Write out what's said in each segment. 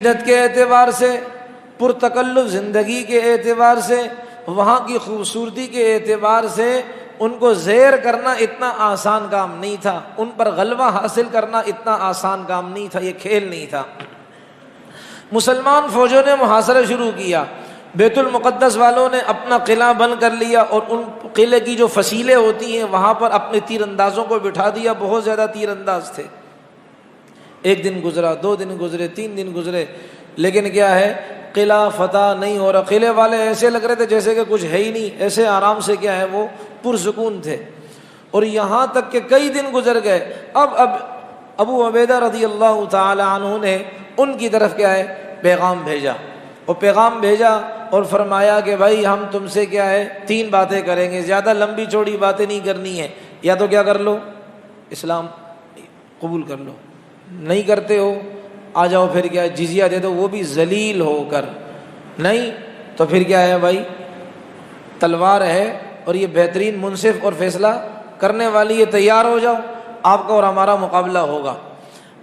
عقیدت کے اعتبار سے، پرتکلف زندگی کے اعتبار سے، وہاں کی خوبصورتی کے اعتبار سے ان کو زیر کرنا اتنا آسان کام نہیں تھا، ان پر غلبہ حاصل کرنا اتنا آسان کام نہیں تھا، یہ کھیل نہیں تھا۔ مسلمان فوجوں نے محاصرہ شروع کیا، بیت المقدس والوں نے اپنا قلعہ بند کر لیا اور ان قلعے کی جو فصیلیں ہوتی ہیں وہاں پر اپنے تیر اندازوں کو بٹھا دیا، بہت زیادہ تیر انداز تھے۔ ایک دن گزرا، 2 دن گزرے، 3 دن گزرے، لیکن کیا ہے، قلعہ فتح نہیں ہو رہا۔ قلعے والے ایسے لگ رہے تھے جیسے کہ کچھ ہے ہی نہیں، ایسے آرام سے کیا ہے وہ پرسکون تھے، اور یہاں تک کہ کئی دن گزر گئے۔ اب ابو عبیدہ رضی اللہ تعالی عنہ نے ان کی طرف کیا ہے پیغام بھیجا، اور پیغام بھیجا اور فرمایا کہ بھائی ہم تم سے کیا ہے 3 باتیں کریں گے، زیادہ لمبی چوڑی باتیں نہیں کرنی ہے، یا تو کیا کر لو، اسلام قبول کر لو، نہیں کرتے ہو آ جاؤ پھر کیا ہے جزیہ دے دو، وہ بھی ذلیل ہو کر، نہیں تو پھر کیا ہے بھائی تلوار ہے اور یہ بہترین منصف اور فیصلہ کرنے والی ہے، تیار ہو جاؤ، آپ کا اور ہمارا مقابلہ ہوگا۔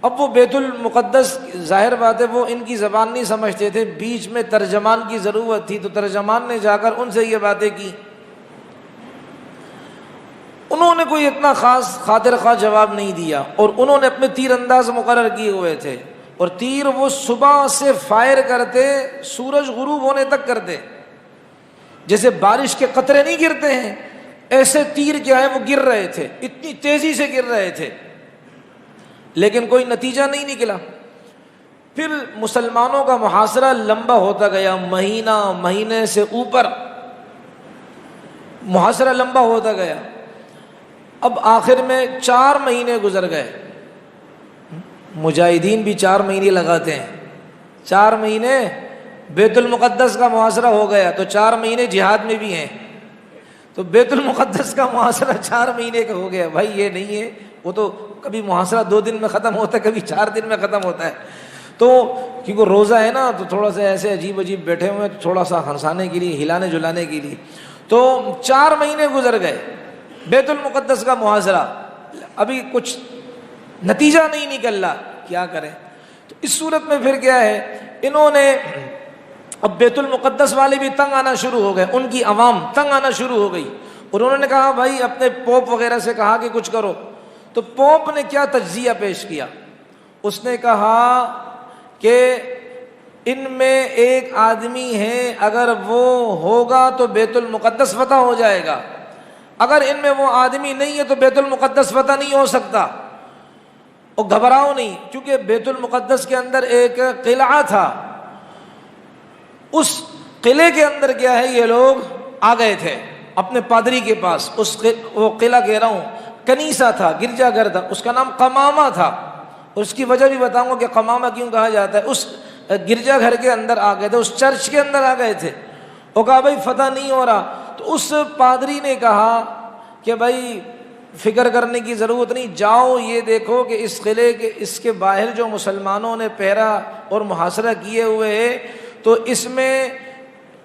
اب وہ بیت المقدس، ظاہر بات ہے وہ ان کی زبان نہیں سمجھتے تھے، بیچ میں ترجمان کی ضرورت تھی، تو ترجمان نے جا کر ان سے یہ باتیں کی۔ انہوں نے کوئی اتنا خاص خاطر خواہ جواب نہیں دیا، اور انہوں نے اپنے تیر انداز مقرر کیے ہوئے تھے، اور تیر وہ صبح سے فائر کرتے سورج غروب ہونے تک کرتے، جیسے بارش کے قطرے نہیں گرتے ہیں ایسے تیر کیا ہے وہ گر رہے تھے، اتنی تیزی سے گر رہے تھے، لیکن کوئی نتیجہ نہیں نکلا۔ پھر مسلمانوں کا محاصرہ لمبا ہوتا گیا، مہینہ مہینے سے اوپر محاصرہ لمبا ہوتا گیا۔ اب آخر میں 4 مہینے گزر گئے، مجاہدین بھی 4 مہینے لگاتے ہیں، 4 مہینے بیت المقدس کا محاصرہ ہو گیا تو 4 مہینے جہاد میں بھی ہیں، تو بیت المقدس کا محاصرہ 4 مہینے کا ہو گیا۔ بھائی یہ نہیں ہے، وہ تو کبھی محاصرہ 2 دن میں ختم ہوتا ہے، کبھی 4 دن میں ختم ہوتا ہے، تو کیونکہ روزہ ہے نا تو تھوڑا سا ایسے عجیب عجیب بیٹھے ہوئے، تھوڑا سا ہنسانے کے لیے، ہلانے جلانے کے لیے، تو 4 مہینے گزر گئے بیت المقدس کا محاصرہ، ابھی کچھ نتیجہ نہیں نکل رہا، کیا کریں؟ تو اس صورت میں پھر کیا ہے، انہوں نے اب بیت المقدس والے بھی تنگ آنا شروع ہو گئے، ان کی عوام تنگ آنا شروع ہو گئی، اور انہوں نے کہا بھائی اپنے پوپ وغیرہ سے کہا کہ کچھ کرو۔ تو پوپ نے کیا تجزیہ پیش کیا، اس نے کہا کہ ان میں ایک آدمی ہے، اگر وہ ہوگا تو بیت المقدس فتح ہو جائے گا، اگر ان میں وہ آدمی نہیں ہے تو بیت المقدس فتح نہیں ہو سکتا، اور گھبراؤ نہیں، کیونکہ بیت المقدس کے اندر ایک قلعہ تھا، اس قلعے کے اندر کیا ہے یہ لوگ آ گئے تھے اپنے پادری کے پاس، وہ قلعہ کہہ رہا ہوں کنیسہ تھا، گرجا گھر تھا، اس کا نام قمامہ تھا، اور اس کی وجہ بھی بتاؤں گا کہ قمامہ کیوں کہا جاتا ہے۔ اس گرجا گھر کے اندر آ گئے تھے، اس چرچ کے اندر آ گئے تھے، وہ کہا بھائی فتح نہیں ہو رہا، تو اس پادری نے کہا کہ بھائی فکر کرنے کی ضرورت نہیں، جاؤ یہ دیکھو کہ اس قلعے کے اس کے باہر جو مسلمانوں نے پہرا اور محاصرہ کیے ہوئے ہے تو اس میں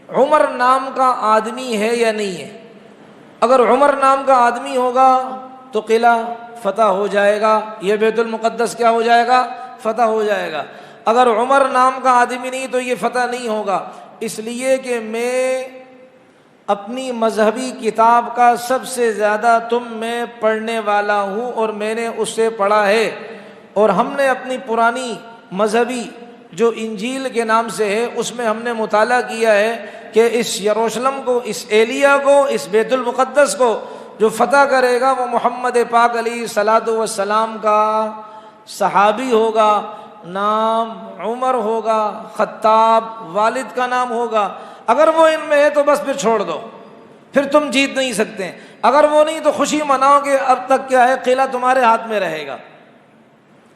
عمر نام کا آدمی ہے یا نہیں ہے، اگر عمر نام کا آدمی ہوگا تو قلعہ فتح ہو جائے گا، یہ بیت المقدس کیا ہو جائے گا، فتح ہو جائے گا، اگر عمر نام کا آدمی نہیں تو یہ فتح نہیں ہوگا، اس لیے کہ میں اپنی مذہبی کتاب کا سب سے زیادہ تم میں پڑھنے والا ہوں، اور میں نے اس سے پڑھا ہے، اور ہم نے اپنی پرانی مذہبی جو انجیل کے نام سے ہے اس میں ہم نے مطالعہ کیا ہے کہ اس یروشلم کو، اس ایلیا کو، اس بیت المقدس کو جو فتح کرے گا وہ محمد پاک علیہ الصلوۃ والسلام کا صحابی ہوگا، نام عمر ہوگا، خطاب والد کا نام ہوگا، اگر وہ ان میں ہے تو بس پھر چھوڑ دو، پھر تم جیت نہیں سکتے، اگر وہ نہیں تو خوشی مناؤ کہ اب تک کیا ہے قلعہ تمہارے ہاتھ میں رہے گا۔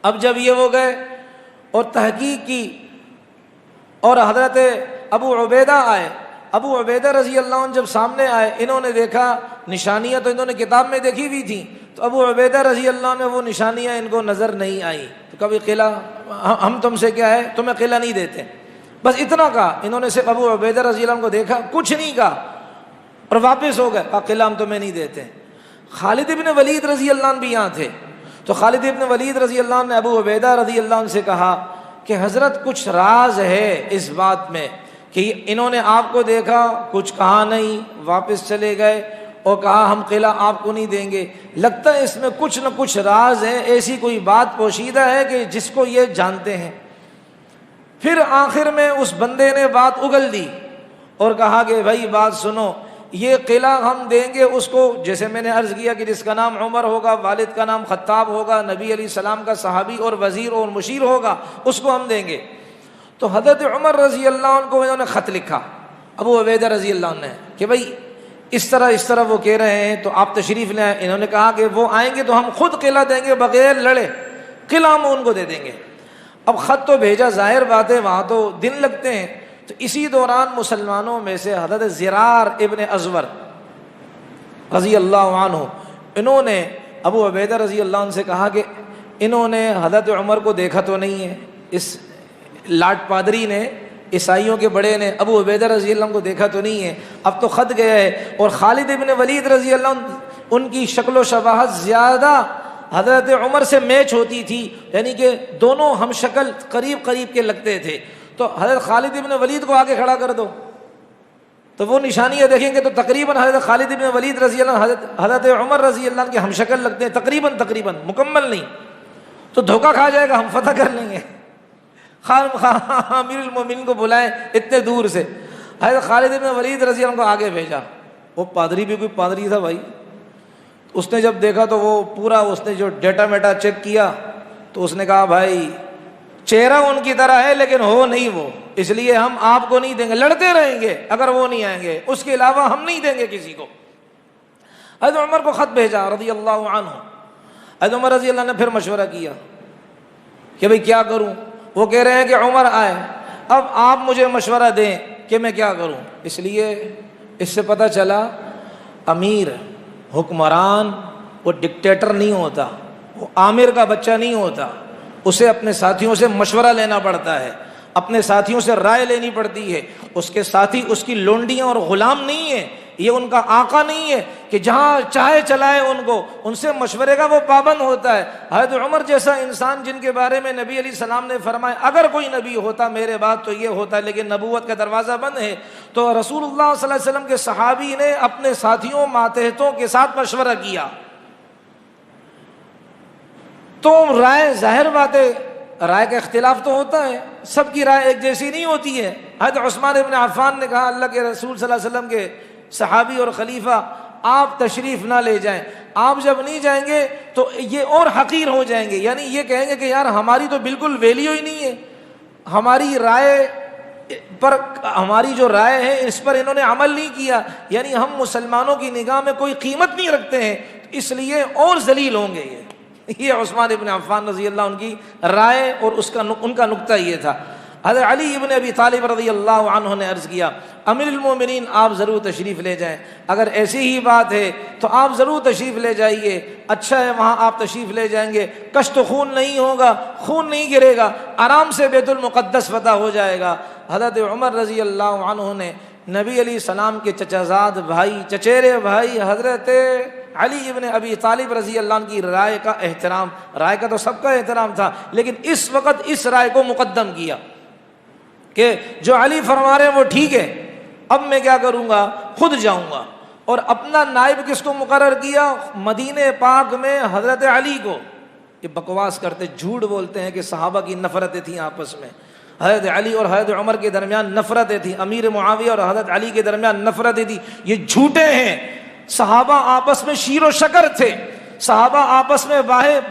اب جب یہ ہو گئے اور تحقیق کی، اور حضرت ابو عبیدہ آئے، ابو عبیدہ رضی اللہ عنہ جب سامنے آئے، انہوں نے دیکھا نشانیاں تو انہوں نے کتاب میں دیکھی ہوئی تھیں، تو ابو عبیدہ رضی اللہ عنہ وہ نشانیاں ان کو نظر نہیں آئیں، تو کبھی قلعہ ہم تم سے کیا ہے تمہیں قلعہ نہیں دیتے، بس اتنا کہا انہوں نے، صرف ابو عبیدہ رضی اللہ عنہ کو دیکھا، کچھ نہیں کہا اور واپس ہو گئے، کہا قلعہ ہم تمہیں نہیں دیتے۔ خالد ابن ولید رضی اللہ عنہ بھی یہاں تھے، تو خالد ابن ولید رضی اللہ عنہ نے ابو عبیدہ رضی اللہ عنہ سے کہا کہ حضرت کچھ راز ہے اس بات میں کہ انہوں نے آپ کو دیکھا، کچھ کہا نہیں، واپس چلے گئے اور کہا ہم قلعہ آپ کو نہیں دیں گے، لگتا ہے اس میں کچھ نہ کچھ راز ہے، ایسی کوئی بات پوشیدہ ہے کہ جس کو یہ جانتے ہیں۔ پھر آخر میں اس بندے نے بات اگل دی اور کہا کہ بھائی بات سنو، یہ قلعہ ہم دیں گے اس کو، جیسے میں نے عرض کیا کہ جس کا نام عمر ہوگا، والد کا نام خطاب ہوگا، نبی علیہ السلام کا صحابی اور وزیر اور مشیر ہوگا، اس کو ہم دیں گے۔ تو حضرت عمر رضی اللہ عنہ کو انہوں نے خط لکھا ابو عبیدہ رضی اللہ عنہ نے کہ بھائی اس طرح وہ کہہ رہے ہیں تو آپ تشریف لے آئیں۔ انہوں نے کہا کہ وہ آئیں گے تو ہم خود قلعہ دیں گے بغیر لڑے، قلعہ ہم ان کو دے دیں گے۔ اب خط تو بھیجا، ظاہر بات ہے وہاں تو دن لگتے ہیں، تو اسی دوران مسلمانوں میں سے حضرت زرار ابن ازور رضی اللہ عنہ، انہوں نے ابو عبیدہ رضی اللہ عنہ سے کہا کہ انہوں نے حضرت عمر کو دیکھا تو نہیں ہے، اس لاٹ پادری نے، عیسائیوں کے بڑے نے ابو عبیدہ رضی اللہ عنہ کو دیکھا تو نہیں ہے، اب تو خط گیا ہے۔ اور خالد ابن ولید رضی اللہ عنہ، ان کی شکل و شباہت زیادہ حضرت عمر سے میچ ہوتی تھی، یعنی کہ دونوں ہم شکل قریب قریب کے لگتے تھے، تو حضرت خالد ابن ولید کو آگے کھڑا کر دو، تو وہ نشانیاں دیکھیں گے تو تقریباً حضرت خالد ابن ولید رضی اللہ عنہ حضرت عمر رضی اللہ عنہ کے ہم شکل لگتے ہیں، تقریباً مکمل نہیں، تو دھوکہ کھا جائے گا، ہم فتح کر لیں گے۔ امیر المومنین کو بلائیں اتنے دور سے، حضرت خالد ابن ولید رضی اللہ عنہ کو آگے بھیجا۔ وہ پادری بھی کوئی پادری تھا بھائی، اس نے جب دیکھا تو وہ پورا اس نے جو ڈیٹا میٹا چیک کیا تو اس نے کہا بھائی چہرہ ان کی طرح ہے لیکن ہو نہیں وہ، اس لیے ہم آپ کو نہیں دیں گے، لڑتے رہیں گے اگر وہ نہیں آئیں گے، اس کے علاوہ ہم نہیں دیں گے کسی کو۔ حضرت عمر کو خط بھیجا رضی اللہ عنہ۔ حضرت عمر رضی اللہ عنہ نے پھر مشورہ کیا کہ بھئی کیا کروں، وہ کہہ رہے ہیں کہ عمر آئے، اب آپ مجھے مشورہ دیں کہ میں کیا کروں۔ اس لیے اس سے پتہ چلا امیر، حکمران وہ ڈکٹیٹر نہیں ہوتا، وہ آمر کا بچہ نہیں ہوتا، اسے اپنے ساتھیوں سے مشورہ لینا پڑتا ہے، اپنے ساتھیوں سے رائے لینی پڑتی ہے۔ اس کے ساتھی اس کی لونڈیاں اور غلام نہیں ہیں، یہ ان کا آقا نہیں ہے کہ جہاں چاہے چلائے ان کو، ان سے مشورے کا وہ پابند ہوتا ہے۔ حضرت عمر جیسا انسان جن کے بارے میں نبی علیہ السلام نے فرمایا اگر کوئی نبی ہوتا میرے بعد تو یہ ہوتا، لیکن نبوت کا دروازہ بند ہے، تو رسول اللہ صلی اللہ علیہ وسلم کے صحابی نے اپنے ساتھیوں ماتحتوں کے ساتھ مشورہ کیا، تو رائے، ظاہر بات ہے رائے کا اختلاف تو ہوتا ہے، سب کی رائے ایک جیسی نہیں ہوتی ہے۔ حضرت عثمان ابن عفان نے کہا اللہ کے رسول صلی اللہ علیہ وسلم کے صحابی اور خلیفہ آپ تشریف نہ لے جائیں، آپ جب نہیں جائیں گے تو یہ اور حقیر ہو جائیں گے، یعنی یہ کہیں گے کہ یار ہماری تو بالکل ویلیو ہی نہیں ہے، ہماری رائے پر، ہماری جو رائے ہے اس پر انہوں نے عمل نہیں کیا، یعنی ہم مسلمانوں کی نگاہ میں کوئی قیمت نہیں رکھتے ہیں، اس لیے اور ذلیل ہوں گے۔ یہ عثمان ابن عفان رضی اللہ عنہ کی رائے اور ان کا نقطہ یہ تھا۔ حضرت علی ابن ابی طالب رضی اللہ عنہ نے عرض کیا امیر المومنین آپ ضرور تشریف لے جائیں، اگر ایسی ہی بات ہے تو آپ ضرور تشریف لے جائیے، اچھا ہے وہاں آپ تشریف لے جائیں گے، کشت و خون نہیں ہوگا، خون نہیں گرے گا، آرام سے بیت المقدس فتح ہو جائے گا۔ حضرت عمر رضی اللہ عنہ نے نبی علیہ السلام کے چچا زاد بھائی، چچیرے بھائی حضرت علی ابن ابی طالب رضی اللہ عنہ کی رائے کا احترام، رائے کا تو سب کا احترام تھا لیکن اس وقت اس رائے کو مقدم کیا کہ جو علی فرما رہے ہیں وہ ٹھیک ہے، اب میں کیا کروں گا، خود جاؤں گا۔ اور اپنا نائب کس کو مقرر کیا؟ مدینہ پاک میں حضرت علی کو۔ یہ بکواس کرتے، جھوٹ بولتے ہیں کہ صحابہ کی نفرتیں تھیں آپس میں، حضرت علی اور حضرت عمر کے درمیان نفرتیں تھیں، امیر معاویہ اور حضرت علی کے درمیان نفرتیں تھیں، یہ جھوٹے ہیں۔ صحابہ آپس میں شیر و شکر تھے، صحابہ آپس میں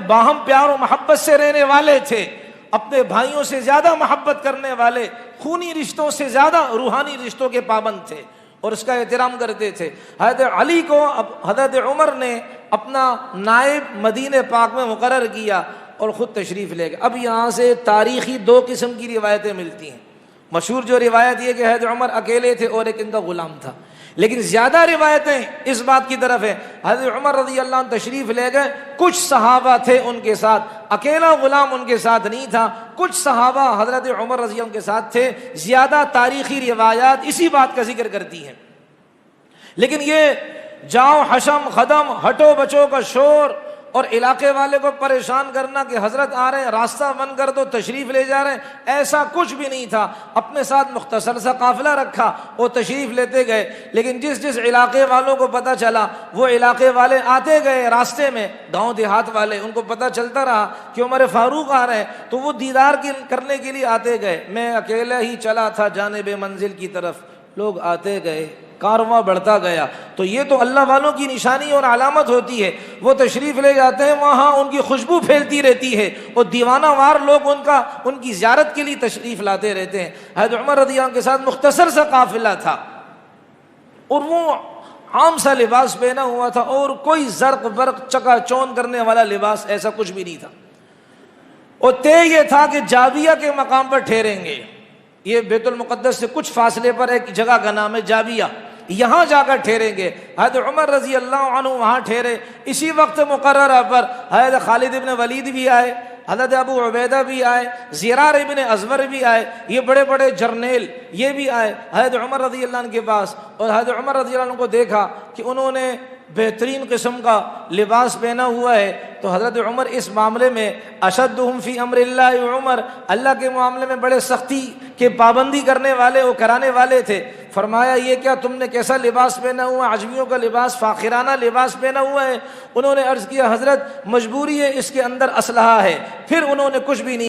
باہم پیار و محبت سے رہنے والے تھے، اپنے بھائیوں سے زیادہ محبت کرنے والے، خونی رشتوں سے زیادہ روحانی رشتوں کے پابند تھے اور اس کا احترام کرتے تھے۔ حضرت علی کو اب حضرت عمر نے اپنا نائب مدینہ پاک میں مقرر کیا اور خود تشریف لے گئے۔ اب یہاں سے تاریخی دو قسم کی روایتیں ملتی ہیں۔ مشہور جو روایت یہ کہ حضرت عمر اکیلے تھے اور ایک ان کا غلام تھا، لیکن زیادہ روایتیں اس بات کی طرف ہیں حضرت عمر رضی اللہ عنہ تشریف لے گئے، کچھ صحابہ تھے ان کے ساتھ، اکیلا غلام ان کے ساتھ نہیں تھا، کچھ صحابہ حضرت عمر رضی اللہ عنہ کے ساتھ تھے۔ زیادہ تاریخی روایات اسی بات کا ذکر کرتی ہیں، لیکن یہ جاؤ حشم خدم ہٹو بچو کا شور اور علاقے والے کو پریشان کرنا کہ حضرت آ رہے ہیں راستہ بند کر دو تشریف لے جا رہے ہیں، ایسا کچھ بھی نہیں تھا۔ اپنے ساتھ مختصر سا قافلہ رکھا، وہ تشریف لیتے گئے، لیکن جس علاقے والوں کو پتہ چلا وہ علاقے والے آتے گئے راستے میں، گاؤں دیہات والے، ان کو پتہ چلتا رہا کہ عمر فاروق آ رہے ہیں تو وہ دیدار کرنے کے لیے آتے گئے۔ میں اکیلا ہی چلا تھا جانب منزل کی طرف، لوگ آتے گئے، کارواں بڑھتا گیا۔ تو یہ تو اللہ والوں کی نشانی اور علامت ہوتی ہے، وہ تشریف لے جاتے ہیں، وہاں ان کی خوشبو پھیلتی رہتی ہے اور دیوانہ وار لوگ ان کی زیارت کے لیے تشریف لاتے رہتے ہیں۔ حضرت عمر رضی اللہ عنہ کے ساتھ مختصر سا قافلہ تھا اور وہ عام سا لباس پہنا ہوا تھا اور کوئی زرق برق چکا چون کرنے والا لباس ایسا کچھ بھی نہیں تھا، اور طے یہ تھا کہ جابیہ کے مقام پر ٹھہریں گے۔ یہ بیت المقدس سے کچھ فاصلے پر ایک جگہ کا نام ہے جابیہ، یہاں جا کر ٹھہریں گے۔ حضرت عمر رضی اللہ عنہ وہاں ٹھہرے۔ اسی وقت مقررہ پر حضرت خالد ابن ولید بھی آئے، حضرت ابو عبیدہ بھی آئے، زرار ابن ازور بھی آئے، یہ بڑے بڑے جرنیل یہ بھی آئے حضرت عمر رضی اللہ عنہ کے پاس، اور حضرت عمر رضی اللہ عنہ کو دیکھا کہ انہوں نے بہترین قسم کا لباس پہنا ہوا ہے، تو حضرت عمر اس معاملے میں اشدہم فی امر اللہ عمر، اللہ کے معاملے میں بڑے سختی کے پابندی کرنے والے وہ کرانے والے تھے۔ فرمایا یہ کیا تم نے کیسا لباس پہنا ہوا، عجمیوں کا لباس، فاخرانہ لباس پہنا ہوا ہے؟ انہوں نے عرض کیا حضرت مجبوری ہے، اس کے اندر اسلحہ ہے۔ پھر انہوں نے کچھ بھی نہیں